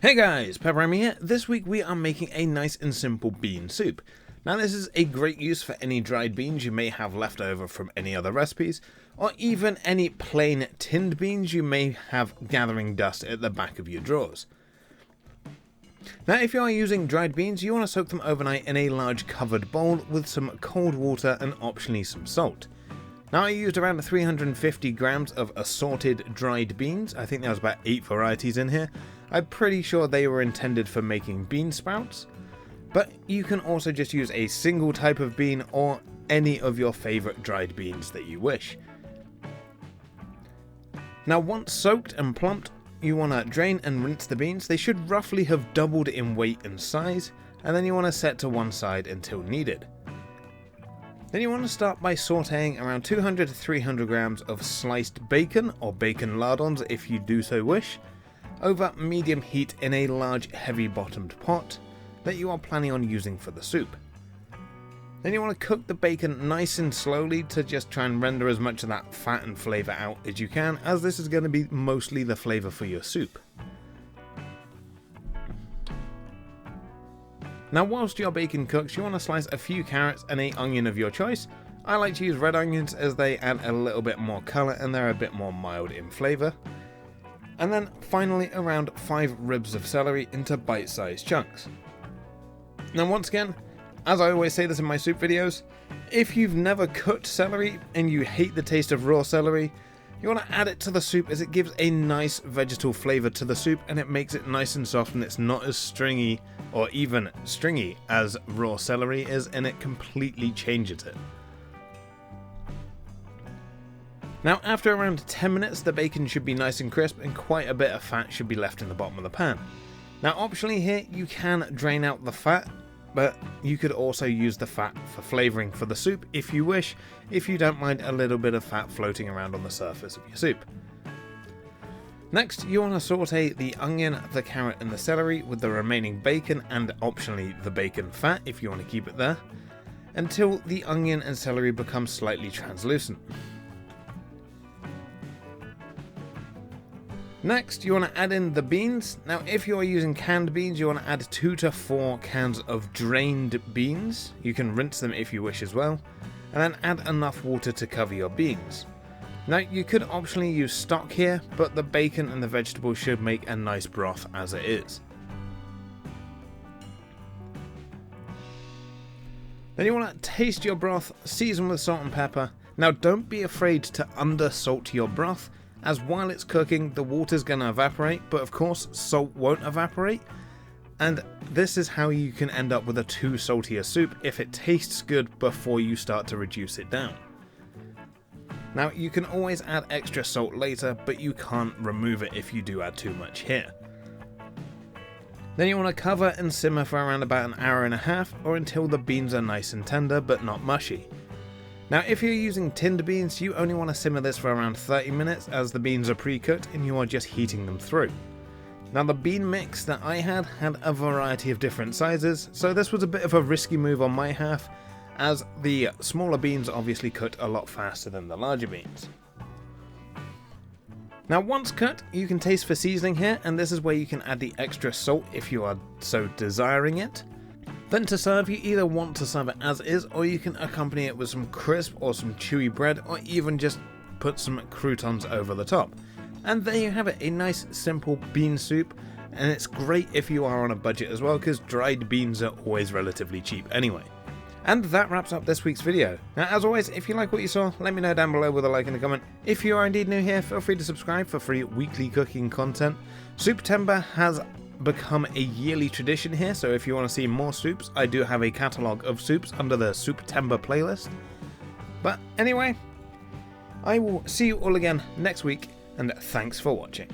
Hey guys, PepperAmmy here. This week we are making a nice and simple bean soup. Now this is a great use for any dried beans you may have left over from any other recipes, or even any plain tinned beans you may have gathering dust at the back of your drawers. Now if you are using dried beans, you want to soak them overnight in a large covered bowl with some cold water and optionally some salt. Now I used around 350 grams of assorted dried beans. I think there was about 8 varieties in here. I'm pretty sure they were intended for making bean sprouts, but you can also just use a single type of bean or any of your favorite dried beans that you wish. Now once soaked and plumped, you want to drain and rinse the beans. They should roughly have doubled in weight and size, and then you want to set to one side until needed. Then you want to start by sauteing around 200 to 300 grams of sliced bacon, or bacon lardons if you do so wish, over medium heat in a large heavy bottomed pot that you are planning on using for the soup. Then you want to cook the bacon nice and slowly to just try and render as much of that fat and flavour out as you can, as this is going to be mostly the flavour for your soup. Now whilst your bacon cooks, you want to slice a few carrots and an onion of your choice. I like to use red onions as they add a little bit more colour and they're a bit more mild in flavour. And then finally around 5 ribs of celery into bite-sized chunks. Now once again, as I always say this in my soup videos, if you've never cooked celery and you hate the taste of raw celery, you want to add it to the soup as it gives a nice vegetal flavour to the soup and it makes it nice and soft and it's not as stringy or even stringy as raw celery is, and it completely changes it. Now after around 10 minutes the bacon should be nice and crisp and quite a bit of fat should be left in the bottom of the pan. Now optionally here you can drain out the fat, but you could also use the fat for flavouring for the soup if you wish, if you don't mind a little bit of fat floating around on the surface of your soup. Next, you want to saute the onion, the carrot and the celery with the remaining bacon and optionally the bacon fat if you want to keep it there, until the onion and celery become slightly translucent. Next, you want to add in the beans. Now if you are using canned beans, you want to add 2 to 4 cans of drained beans. You can rinse them if you wish as well, and then add enough water to cover your beans. Now you could optionally use stock here, but the bacon and the vegetables should make a nice broth as it is. Then you want to taste your broth, season with salt and pepper. Now don't be afraid to undersalt your broth, as while it's cooking the water's going to evaporate, but of course salt won't evaporate, and this is how you can end up with a too salty soup if it tastes good before you start to reduce it down. Now you can always add extra salt later, but you can't remove it if you do add too much here. Then you want to cover and simmer for around about an hour and a half, or until the beans are nice and tender but not mushy. Now if you're using tinned beans, you only want to simmer this for around 30 minutes as the beans are pre-cooked and you are just heating them through. Now the bean mix that I had a variety of different sizes, so this was a bit of a risky move on my half, as the smaller beans obviously cooked a lot faster than the larger beans. Now once cut, you can taste for seasoning here, and this is where you can add the extra salt if you are so desiring it. Then to serve, you either want to serve it as is, or you can accompany it with some crisp or some chewy bread, or even just put some croutons over the top. And there you have it, a nice simple bean soup, and it's great if you are on a budget as well, because dried beans are always relatively cheap anyway. And that wraps up this week's video. Now as always, if you like what you saw, let me know down below with a like and a comment. If you are indeed new here, feel free to subscribe for free weekly cooking content. Soup-tember has become a yearly tradition here, so if you want to see more soups, I do have a catalogue of soups under the Soup-tember playlist. But anyway, I will see you all again next week, and thanks for watching.